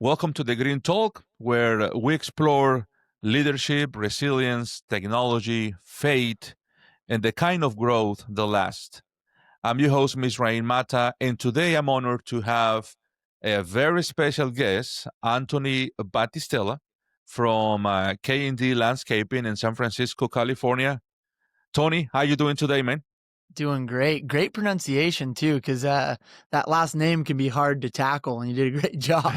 Welcome to the Green Talk, where we explore leadership, resilience, technology, faith, and the kind of growth that lasts. I'm your host, Mizraim Mata, and today I'm honored to have a very special guest, Tony Battistella from K&D Landscaping in San Francisco, California. Tony, how you doing today, man? Doing great. Great pronunciation too, because that last name can be hard to tackle, and you did a great job.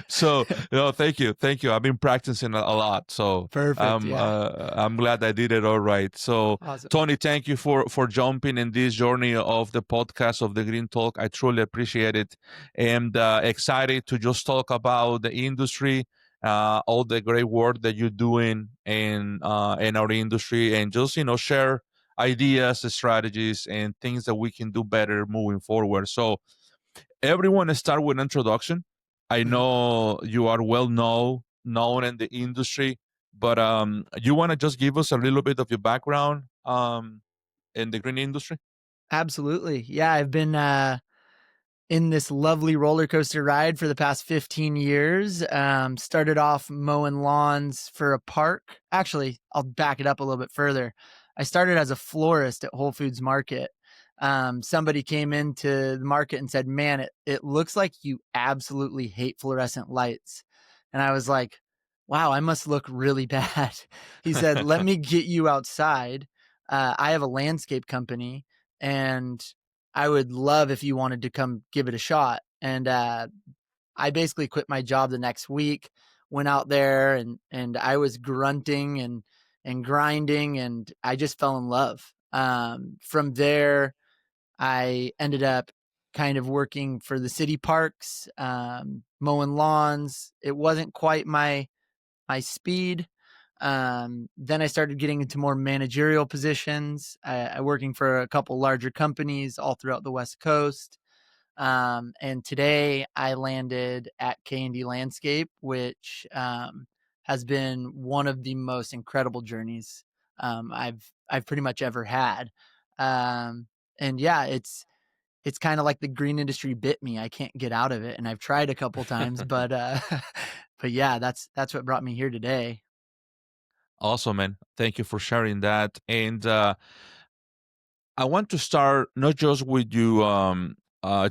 Thank you. I've been practicing a lot, so Perfect. I'm glad I did it all right. So, Awesome. Tony, thank you for jumping in this journey of the podcast of the Green Talk. I truly appreciate it, and excited to just talk about the industry, all the great work that you're doing in our industry, and just share ideas, strategies, and things that we can do better moving forward. So everyone start with introduction. I know you are well known in the industry, but you want to just give us a little bit of your background in the green industry? Absolutely. Yeah, I've been in this lovely roller coaster ride for the past 15 years. Started off mowing lawns for a park. Actually, I'll back it up a little bit further. I started as a florist at Whole Foods Market. Somebody came into the market and said, "Man, it looks like you absolutely hate fluorescent lights." And I was like, "Wow, I must look really bad." He said, "Let me get you outside. I have a landscape company, and I would love if you wanted to come give it a shot." And I basically quit my job the next week, went out there, and I was grunting and grinding, and I just fell in love. From there, I ended up kind of working for the city parks, mowing lawns. It wasn't quite my speed. Then I started getting into more managerial positions, working for a couple larger companies all throughout the West Coast. And today I landed at K&D Landscape, which has been one of the most incredible journeys I've pretty much ever had. And yeah, it's kind of like the green industry bit me. I can't get out of it, and I've tried a couple times, but but yeah, that's what brought me here today. Awesome, man. Thank you for sharing that. And I want to start not just with your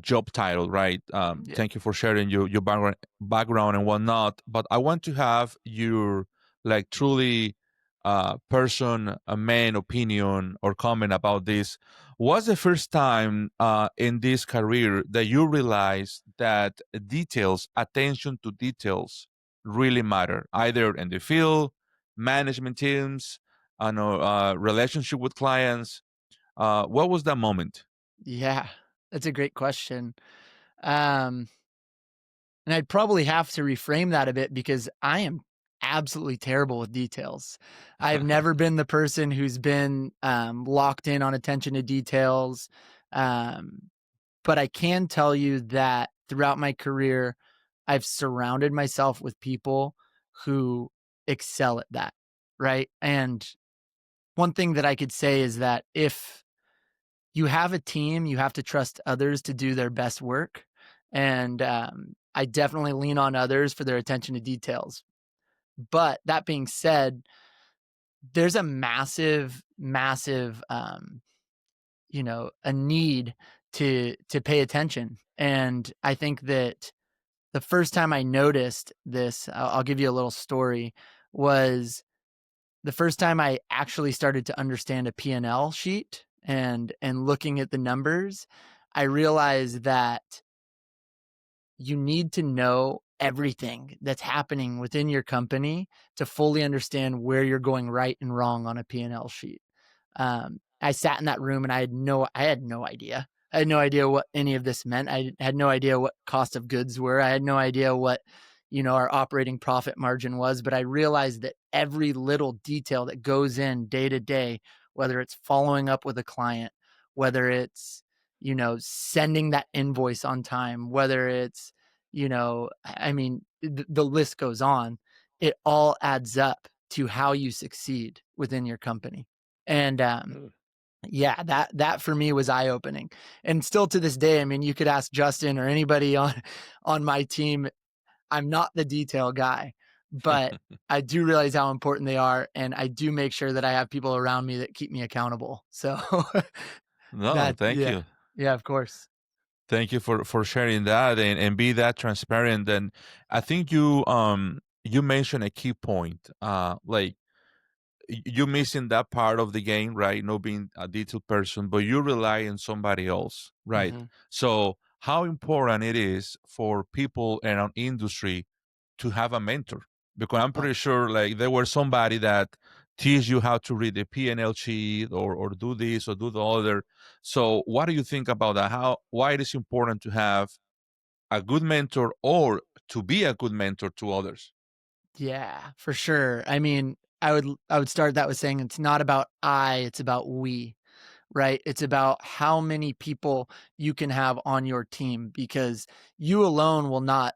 job title, right? Yeah. Thank you for sharing your background and whatnot. But I want to have your like truly person, a man opinion or comment about this. Was the first time in this career that you realized that details, attention to details, really matter, either in the field, management teams, I know, relationship with clients? What was that moment? Yeah, that's a great question. Um, and I'd probably have to reframe that a bit because I am absolutely terrible with details. I've never been the person who's been locked in on attention to details. Um, but I can tell you that throughout my career, I've surrounded myself with people who excel at that. Right. And one thing that I could say is that if you have a team, you have to trust others to do their best work. And I definitely lean on others for their attention to details. But that being said, there's a massive, a need to pay attention. And I think that the first time I noticed this, I'll give you a little story, was the first time I actually started to understand a P&L sheet and looking at the numbers. I realized that you need to know everything that's happening within your company to fully understand where you're going right and wrong on a P&L sheet. I sat in that room and I had no idea. I had no idea what any of this meant. I had no idea what cost of goods were. I had no idea what, our operating profit margin was, but I realized that every little detail that goes in day to day, whether it's following up with a client, whether it's, sending that invoice on time, whether it's, the list goes on. It all adds up to how you succeed within your company. And yeah, that for me was eye opening. And still to this day, I mean, you could ask Justin or anybody on my team. I'm not the detail guy, but I do realize how important they are, and I do make sure that I have people around me that keep me accountable. So No, that thank yeah. you. Yeah, of course. Thank you for sharing that and be that transparent. And I think you mentioned a key point. Like you missing that part of the game, right? No being a detailed person, but you rely on somebody else, right? Mhm. So how important it is for people in our industry to have a mentor, because I'm Oh, pretty sure like there were somebody that teach you how to read the P&L sheet or do this or do the other. So what do you think about that? How why it is important to have a good mentor or to be a good mentor to others? yeah, for sure. I mean, I would start that with saying it's not about I, it's about we, right? It's about how many people you can have on your team because you alone will not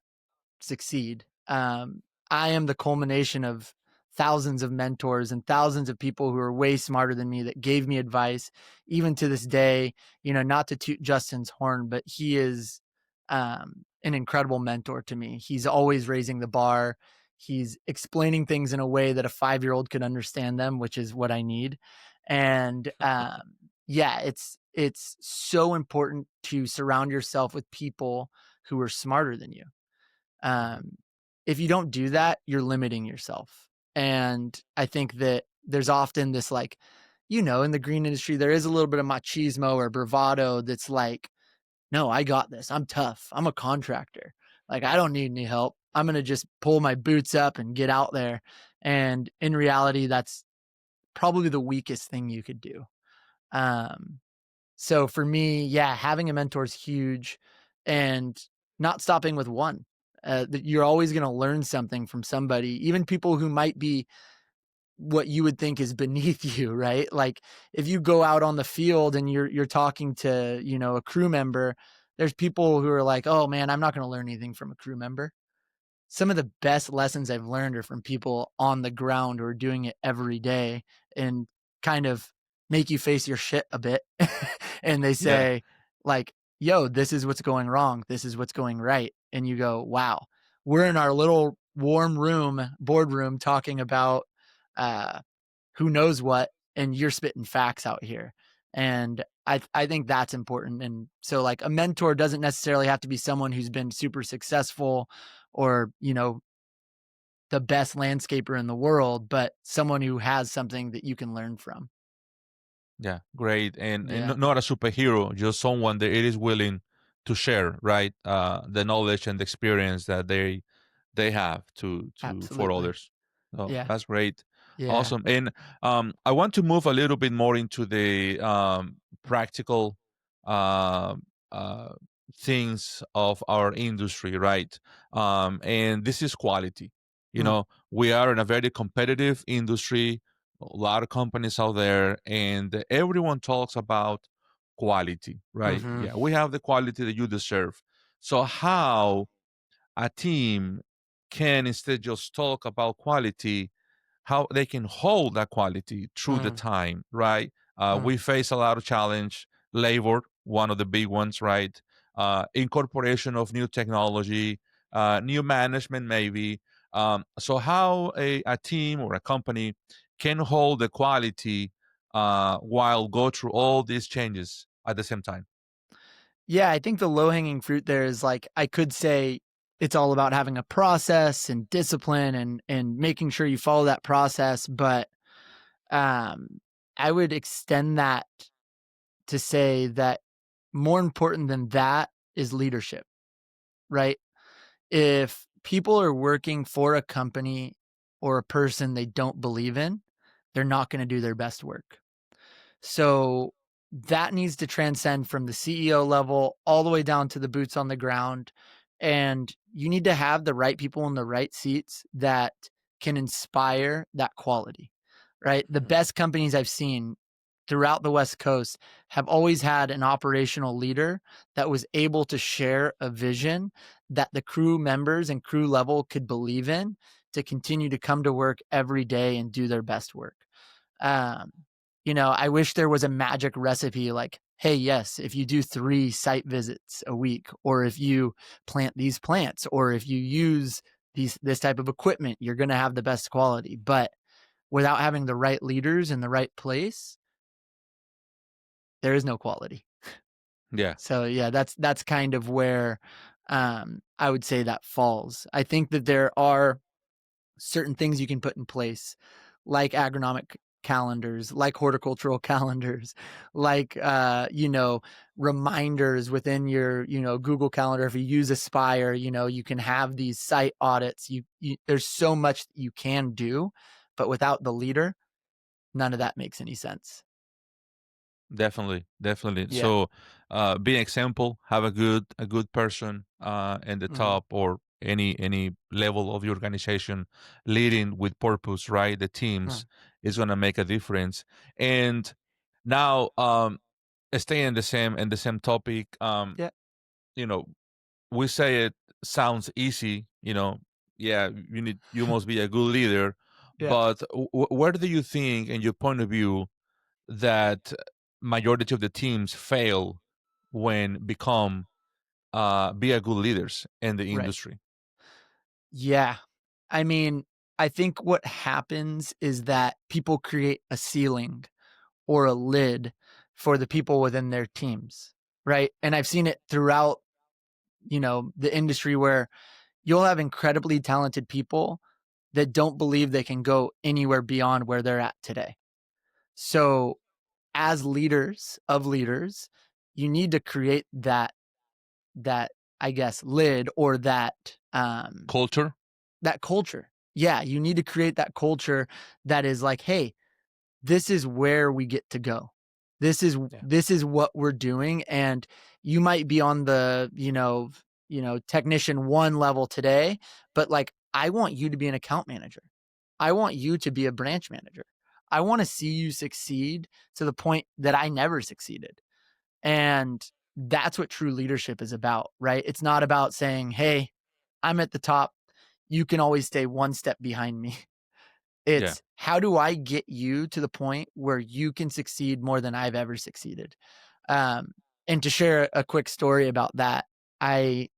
succeed. I am the culmination of thousands of mentors and thousands of people who are way smarter than me that gave me advice. Even to this day, not to toot Justin's horn, but he is an incredible mentor to me. He's always raising the bar. He's explaining things in a way that a 5-year-old could understand them, which is what I need. And yeah, it's so important to surround yourself with people who are smarter than you. um, if you don't do that, you're limiting yourself. And I think that there's often this like, in the green industry, there is a little bit of machismo or bravado that's like, no, I got this. I'm tough. I'm a contractor. Like, I don't need any help. I'm going to just pull my boots up and get out there. And in reality, that's probably the weakest thing you could do. Um, so for me, yeah, having a mentor is huge and not stopping with one. That you're always going to learn something from somebody, even people who might be what you would think is beneath you, right? Like if you go out on the field and you're talking to, a crew member, there's people who are like, "Oh man, I'm not going to learn anything from a crew member." Some of the best lessons I've learned are from people on the ground who are doing it every day and kind of make you face your shit a bit. And they Yeah. say, like, yo, this is what's going wrong. This is what's going right. And you go, wow, we're in our little warm room, boardroom, talking about uh, who knows what, and you're spitting facts out here. And I think that's important. And so like a mentor doesn't necessarily have to be someone who's been super successful or, the best landscaper in the world, but someone who has something that you can learn from. Yeah, great. And Yeah, not a superhero, just someone that it is willing to share, right? The knowledge and the experience that they have to for absolutely. others. Oh, Yeah. that's great. Yeah. Awesome. And I want to move a little bit more into the practical um uh, things of our industry, right? And this is quality. You Mm, know, we are in a very competitive industry, a lot of companies out there, and everyone talks about quality, right? mhm. Yeah, we have the quality that you deserve. So how a team can instead just talk about quality, how they can hold that quality through the Mm, time, right? mm. We face a lot of challenge, labor, one of the big ones, right? Incorporation of new technology, new management, maybe. So how a team or a company can hold the quality while go through all these changes at the same time. Yeah, I think the low hanging fruit there is like I could say it's all about having a process and discipline and making sure you follow that process, but um I would extend that to say that more important than that is leadership, right? If people are working for a company or a person they don't believe in, they're not going to do their best work. So that needs to transcend from the CEO level all the way down to the boots on the ground. And you need to have the right people in the right seats that can inspire that quality, right? The Mhm. best companies I've seen throughout the West Coast have always had an operational leader that was able to share a vision that the crew members and crew level could believe in to continue to come to work every day and do their best work. Um, I wish there was a magic recipe like hey, yes, if you do 3 site visits a week, or if you plant these plants, or if you use this type of equipment, you're going to have the best quality. But without having the right leaders in the right place, there is no quality. Yeah, So yeah, that's kind of where I would say that falls. I think that there are certain things you can put in place, like agronomic calendars, like horticultural calendars, like reminders within your Google Calendar. If you use Aspire, you can have these site audits. There's so much that you can do, but without the leader, none of that makes any sense. definitely, definitely. Yeah. So, be an example. Have a good person in the Hmm. top or any level of your organization leading with purpose. Right, the teams is going to make a difference. And now, staying in the same topic. Yeah. You know, we say it sounds easy. Yeah, you must be a good leader. Yeah. But where do you think, in your point of view, that majority of the teams fail when become be a good leaders in the Right. industry? Yeah. I mean, I think what happens is that people create a ceiling or a lid for the people within their teams, right? And I've seen it throughout, the industry where you'll have incredibly talented people that don't believe they can go anywhere beyond where they're at today. So, as leaders of leaders, you need to create that I guess lid, or Culture. that culture. Yeah, you need to create that culture that is like, hey, this is where we get to go. Yeah. This is what we're doing. And you might be on the, technician 1 level today, but like I want you to be an account manager. I want you to be a branch manager. I want to see you succeed to the point that I never succeeded. And that's what true leadership is about, right? It's not about saying, "Hey, I'm at the top. You can always stay 1 step behind me." Yeah. It's how do I get you to the point where you can succeed more than I've ever succeeded? Um, and to share a quick story about that, I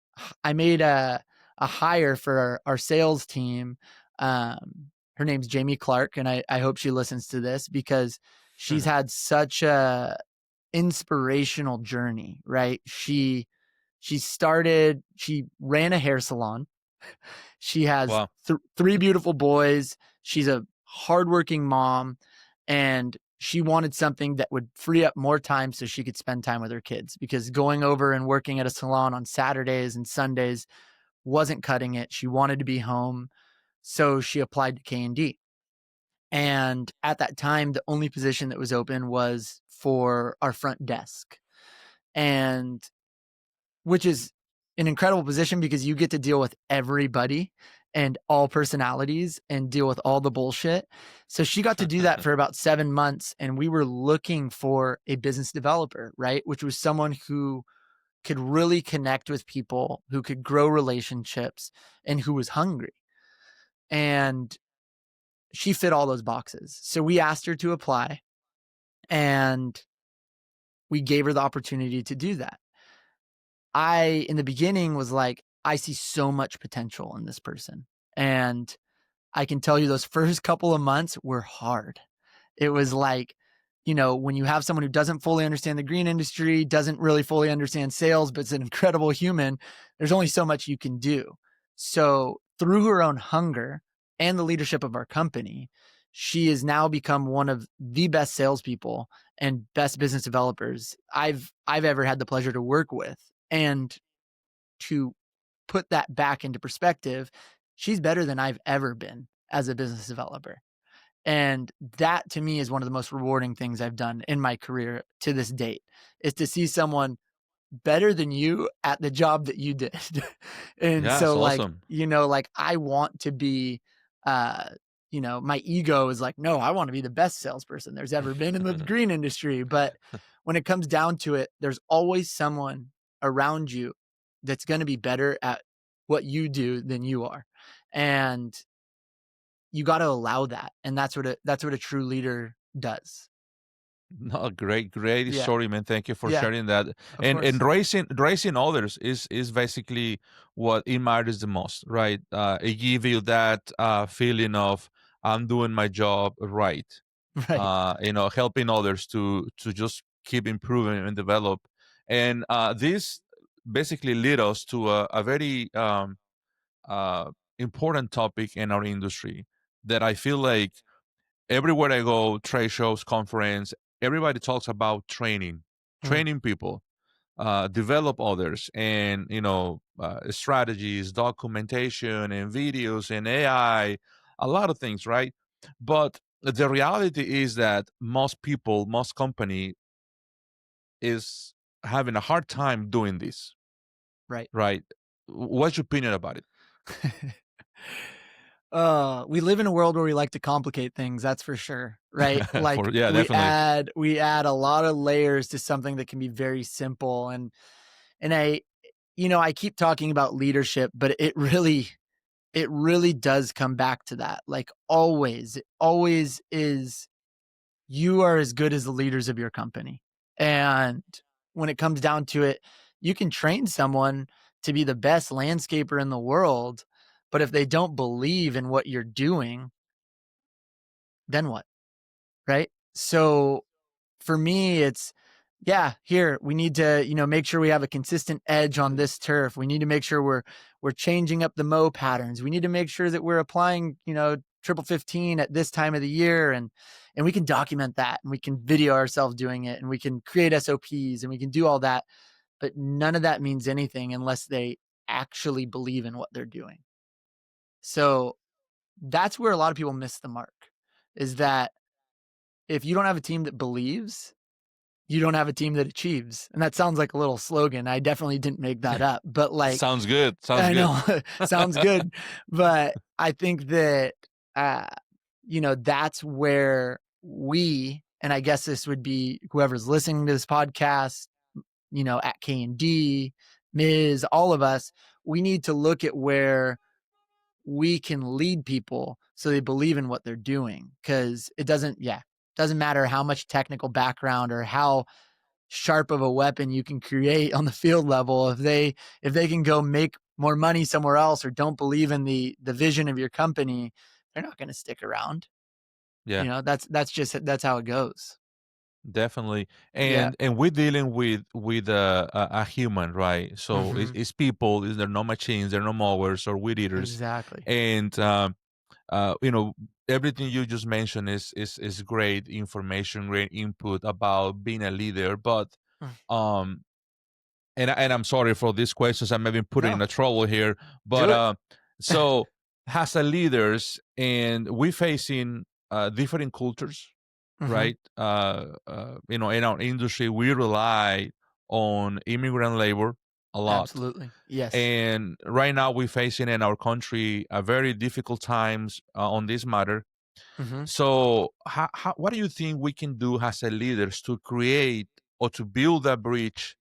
I made a hire for our sales team. Her name's Jamie Clark, and I hope she listens to this because she's had such a inspirational journey, right? She ran a hair salon. She has Wow. 3 beautiful boys. She's a hardworking mom, and she wanted something that would free up more time so she could spend time with her kids, because going over and working at a salon on Saturdays and Sundays wasn't cutting it. She wanted to be home, so she applied to K&D. And at that time, the only position that was open was for our front desk. And which is an incredible position because you get to deal with everybody and all personalities and deal with all the bullshit. So she got to do that for about 7 months, and we were looking for a business developer, right? Which was someone who could really connect with people, who could grow relationships, and who was hungry. And she fit all those boxes. So we asked her to apply, and we gave her the opportunity to do that. I, in the beginning, was like, I see so much potential in this person. And I can tell you those first couple of months were hard. It was like, when you have someone who doesn't fully understand the green industry, doesn't really fully understand sales, but is an incredible human, there's only so much you can do. So, through her own hunger and the leadership of our company, she has now become one of the best salespeople and best business developers I've ever had the pleasure to work with. And to put that back into perspective, she's better than I've ever been as a business developer. And that to me is one of the most rewarding things I've done in my career to this date, is to see someone better than you at the job that you did. And Yeah, it's so like, awesome. I want to be my ego is like, no, I want to be the best salesperson there's ever been in the green industry. But when it comes down to it, there's always someone around you that's going to be better at what you do than you are. And you got to allow that. And that's what a true leader does. No, great Yeah. story, man. Thank you for Yeah. sharing that. Of And course. raising others is basically what it matters the most, right? It give you that feeling of I'm doing my job right. Right. Helping others to just keep improving and develop. And this basically lead us to a very uh, important topic in our industry that I feel like everywhere I go, trade shows, conference, everybody talks about training, Mm, training people, develop others, and strategies, documentation, and videos, and AI, a lot of things, right? But the reality is that most people, most company is having a hard time doing this, right. right? What's your opinion about it? We live in a world where we like to complicate things, that's for sure, right? Like For yeah, we definitely. add we add a lot of layers to something that can be very simple. And I keep talking about leadership, but it really does come back to that. Like always, it always is, you are as good as the leaders of your company. And when it comes down to it, you can train someone to be the best landscaper in the world, but if they don't believe in what you're doing, then what? Right? So for me, it's, yeah, here we need to, make sure we have a consistent edge on this turf. We need to make sure we're changing up the mow patterns. We need to make sure that we're applying, triple 15 at this time of the year, and we can document that, and we can video ourselves doing it, and we can create SOPs, and we can do all that. But none of that means anything unless they actually believe in what they're doing. So that's where a lot of people miss the mark, is that if you don't have a team that believes, you don't have a team that achieves. And that sounds like a little slogan. I definitely didn't make that up, but like, Sounds good. Sounds I good. know sounds good, but I think that, uh, that's where we, and I guess this would be whoever's listening to this podcast, at K&D, Ms., all of us, we need to look at where we can lead people so they believe in what they're doing. Cause doesn't matter how much technical background or how sharp of a weapon you can create on the field level. If they can go make more money somewhere else or don't believe in the vision of your company, they're not going to stick around. Yeah. That's how it goes. Definitely, Yeah. and we're dealing with a human, right? So Hmm. it's people. They're not machines. They're not mowers or weed eaters, Exactly. and uh, you know everything you just mentioned is great information, great input about being a leader. But Mm. um, and I'm sorry for these questions. I may be putting in No, a trouble here, but do it. so as a leaders, and we facing different cultures, Hmm. right? In our industry, we rely on immigrant labor a lot. Absolutely. Yes. And right now, we're facing in our country a very difficult times on this matter. Hmm. So, what do you think we can do as a leaders to create or to build a bridge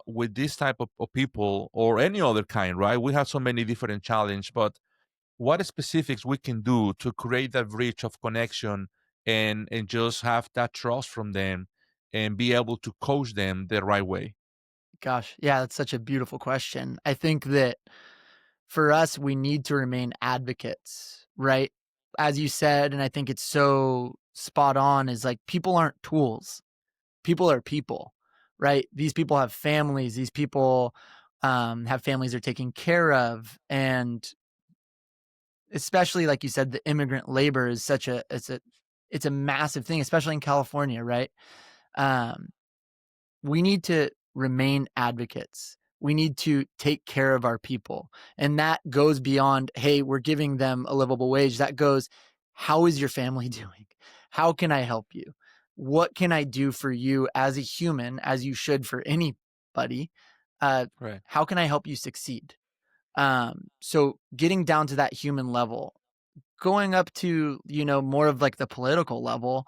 with this type of people or any other kind? Right? We have so many different challenges, but what specifics we can do to create that bridge of connection and just have that trust from them and be able to coach them the right way. Gosh, yeah, that's such a beautiful question. I think that for us, we need to remain advocates, right? As you said, and I think it's so spot on, is like people aren't tools. People are people, right? These people have families. These people have families they're taking care of. And especially like you said, the immigrant labor is it's a massive thing, especially in California, right? Um, we need to remain advocates. We need to take care of our people. And that goes beyond, hey, we're giving them a livable wage. That goes, how is your family doing? How can I help you? What can I do for you as a human, as you should for anybody? Uh, Right. how can I help you succeed? So getting down to that human level, going up to, more of like the political level,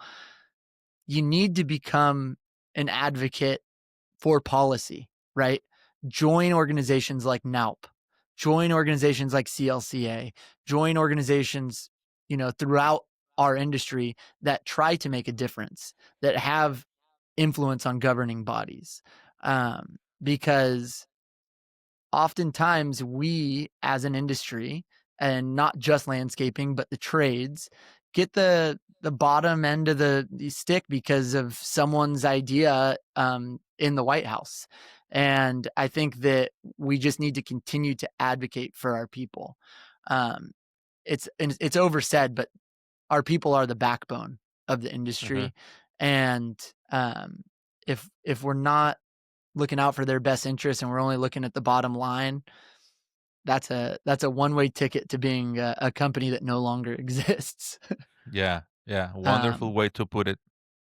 you need to become an advocate for policy, right? Join organizations like NALP, join organizations like CLCA, join organizations, throughout. our industry that try to make a difference, that have influence on governing bodies. Because oftentimes we as an industry, and not just landscaping but the trades, get the bottom end of the stick because of someone's idea in the White House. And I think that we just need to continue to advocate for our people. um, it's oversaid, but our people are the backbone of the Uh-huh. industry. And if we're not looking out for their best interests and we're only looking at the bottom line, that's a one-way ticket to being a company that no longer exists. Yeah, yeah, wonderful um, way to put it.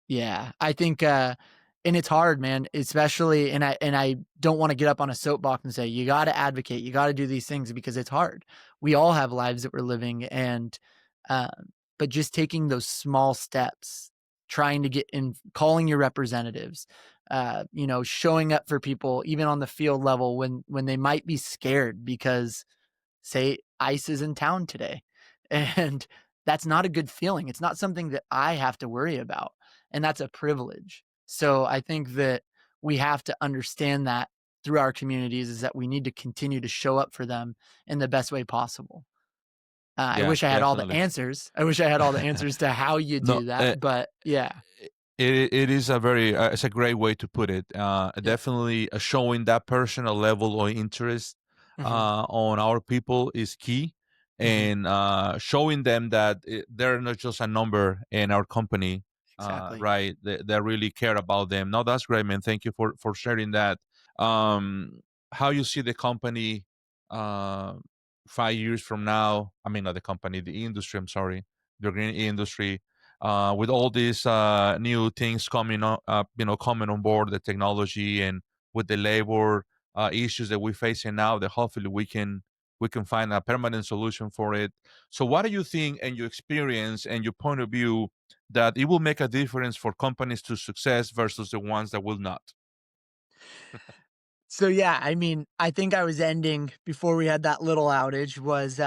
yeah, I think, and it's hard, man, especially, and I don't want to get up on a soapbox and say you got to advocate, you got to do these things, because it's hard. We all have lives that we're living, and but just taking those small steps, trying to get in, calling your representatives, showing up for people even on the field level when they might be scared because, say, ICE is in town today. And that's not a good feeling. It's not something that I have to worry about. And that's a privilege. So I think that we have to understand that through our communities, is that we need to continue to show up for them in the best way possible. I Yeah, wish I had all the definitely. answers. I wish I had all the answers to how you No, do that. But yeah, it is a very it's a great way to put it. yeah. Definitely showing that personal level of interest Hmm. on our people is key, Hmm. and showing them that they're not just a number in our company, Exactly. right? They really care about them. No, that's great, man. Thank you for sharing that. Um, how you see the company uh, 5 years from now? I mean, not the company, the industry. I'm sorry, the green industry, with all these new things coming on, coming on board, the technology and with the labor issues that we're facing now, that hopefully we can find a permanent solution for it. So, what do you think, and your experience and your point of view, that it will make a difference for companies to success versus the ones that will not? So yeah, I mean, I think I was ending before we had that little outage was,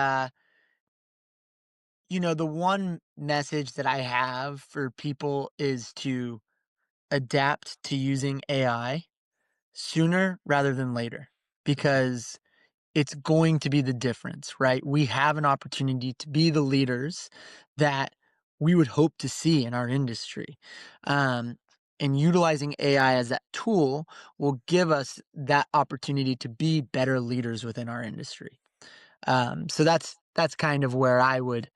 the one message that I have for people is to adapt to using AI sooner rather than later, because it's going to be the difference, right? We have an opportunity to be the leaders that we would hope to see in our industry. Um, and utilizing AI as that tool will give us that opportunity to be better leaders within our industry. So that's kind of where I would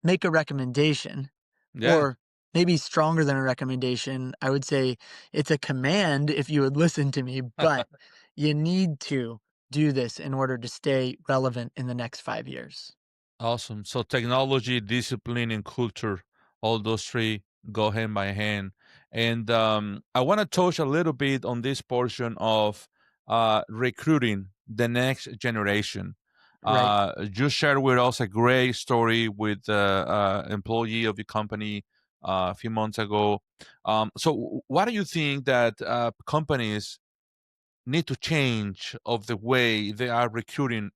make a recommendation, Yeah. or maybe stronger than a recommendation. I would say it's a command if you would listen to me, but you need to do this in order to stay relevant in the next 5 years. Awesome. So technology, discipline, and culture, all those three go hand by hand. And I want to touch a little bit on this portion of recruiting the next generation. Right. You shared with us a great story with the employee of your company a few months ago. So, what do you think that companies need to change of the way they are recruiting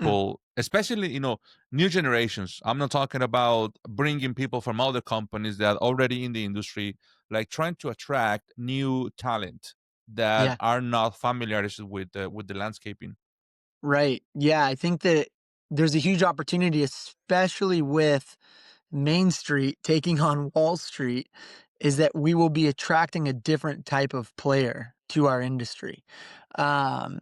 Mm, people, especially new generations? I'm not talking about bringing people from other companies that are already in the industry, like trying to attract new talent that yeah. are not familiar with the landscaping. Right. Yeah. I think that there's a huge opportunity, especially with Main Street taking on Wall Street, is that we will be attracting a different type of player to our industry. Um,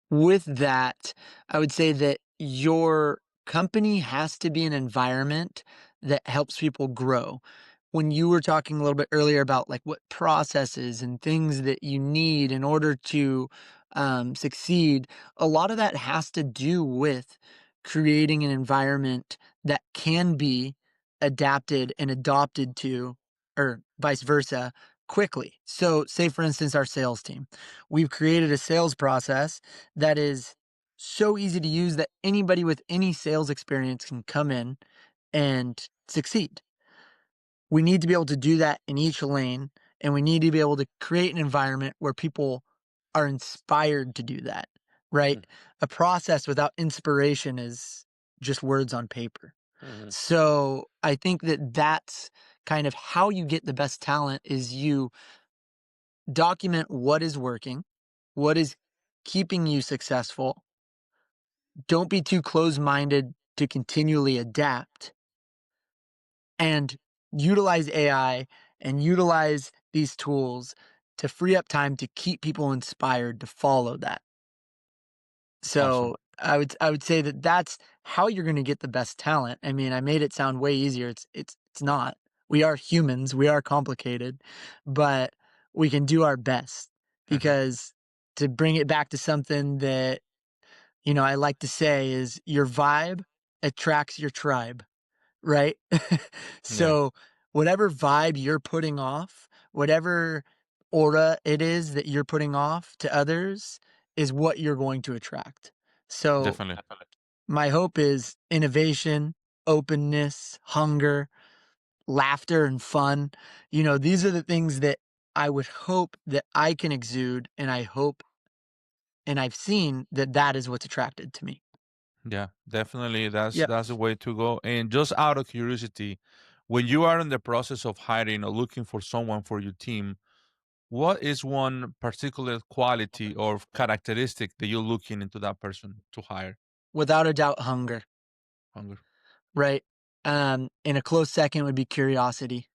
With that, I would say that your company has to be an environment that helps people grow. When you were talking a little bit earlier about like what processes and things that you need in order to succeed, a lot of that has to do with creating an environment that can be adapted and adopted to, or vice versa, quickly. So, say for instance, our sales team, we've created a sales process that is so easy to use that anybody with any sales experience can come in and succeed. We need to be able to do that in each lane, and we need to be able to create an environment where people are inspired to do that, right? A process without inspiration is just words on paper. Mhm. So I think that that's kind of how you get the best talent is you document what is working, what is keeping you successful. Don't be too close-minded to continually adapt and utilize AI and utilize these tools to free up time to keep people inspired to follow that. Awesome. So I would say that that's how you're going to get the best talent. I mean, I made it sound way easier. It's not. We are humans. We are complicated, but we can do our best because to bring it back to something that I like to say is your vibe attracts your tribe, right? Yeah, So whatever vibe you're putting off, whatever aura it is that you're putting off to others is what you're going to attract. So definitely. my hope is innovation, openness, hunger, laughter, and fun. These are the things that I would hope that I can exude, and I hope and I've seen that that is what's attracted to me. Yeah, definitely. That's Yep. that's the way to go. And just out of curiosity, when you are in the process of hiring or looking for someone for your team, what is one particular quality or characteristic that you're looking into that person to hire? Without a doubt, hunger, Hunger. right? And a close second would be curiosity.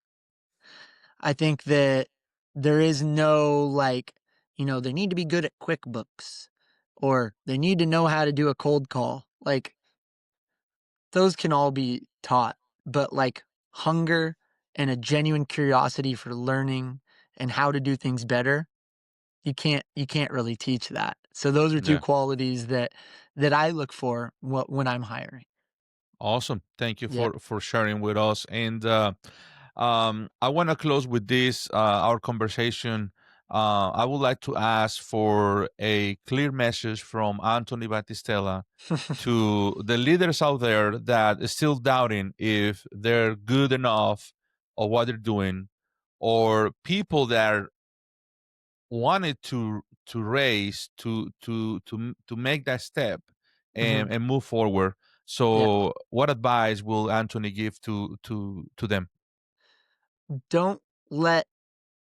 I think that there is no they need to be good at QuickBooks or they need to know how to do a cold call. Like those can all be taught, but like hunger and a genuine curiosity for learning and how to do things better, you can't really teach that. So those are two Yeah. qualities that I look for when I'm hiring. Awesome. Thank you Yeah. for sharing with us. And I want to close with this our conversation. I would like to ask for a clear message from Anthony Battistella to the leaders out there that is still doubting if they're good enough or what they're doing, or people that wanted to raise to make that step Mhm. and move forward. Yeah. So what advice will Anthony give to them? Don't let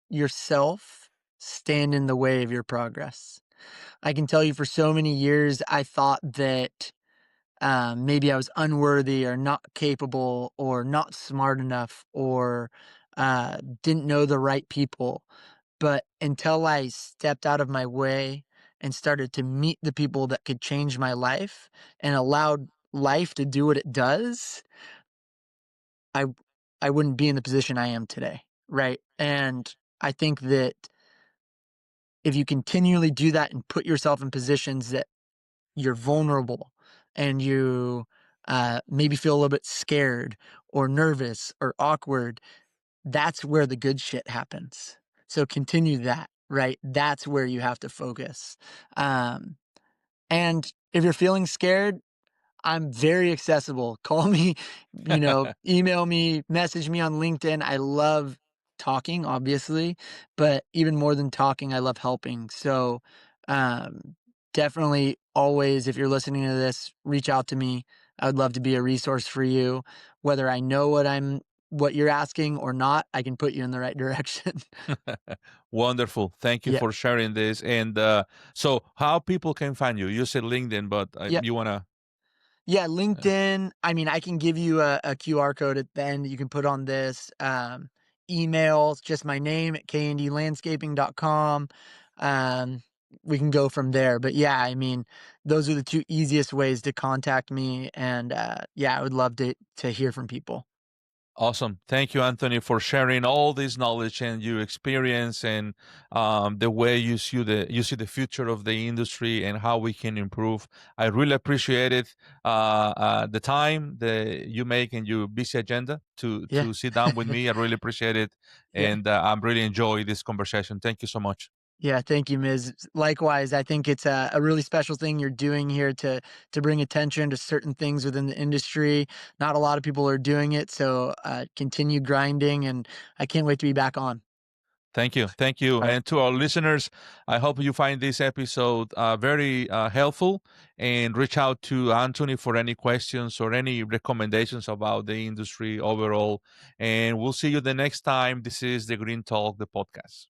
yourself stand in the way of your progress. I can tell you for so many years, I thought that maybe I was unworthy or not capable or not smart enough or didn't know the right people. But until I stepped out of my way and started to meet the people that could change my life and allowed life to do what it does, I I wouldn't be in the position I am today, right? And I think that if you continually do that and put yourself in positions that you're vulnerable and you maybe feel a little bit scared or nervous or awkward, that's where the good shit happens. So continue that, right? That's where you have to focus. Um, and if you're feeling scared, I'm very accessible. Call me, email me, message me on LinkedIn. I love talking, obviously, but even more than talking, I love helping. So, um, definitely always, if you're listening to this, reach out to me. I would love to be a resource for you. Whether I know what you're asking or not, I can put you in the right direction. Wonderful. Thank you Yeah. for sharing this. And so how people can find you? You said LinkedIn, but Yeah. you want to Yeah, uh, LinkedIn. I mean, I can give you a QR code at the end that you can put on this. Email, it's just my name at kndlandscaping.com. Um, we can go from there. But yeah, I mean, those are the two easiest ways to contact me. And yeah, I would love to hear from people. awesome. Thank you, Anthony, for sharing all this knowledge and your experience and the way you see the future of the industry and how we can improve. I really appreciate it. The time that you make in your busy agenda to Yeah. to sit down with me, I really appreciate it, Yeah. and I'm really enjoy this conversation. Thank you so much. Yeah, thank you, Ms. Likewise, I think it's a really special thing you're doing here to bring attention to certain things within the industry. Not a lot of people are doing it, so continue grinding, and I can't wait to be back on. Thank you. Thank you. All right. And to our listeners, I hope you find this episode very helpful, and reach out to Anthony for any questions or any recommendations about the industry overall. And we'll see you the next time. This is the Green Talk, the podcast.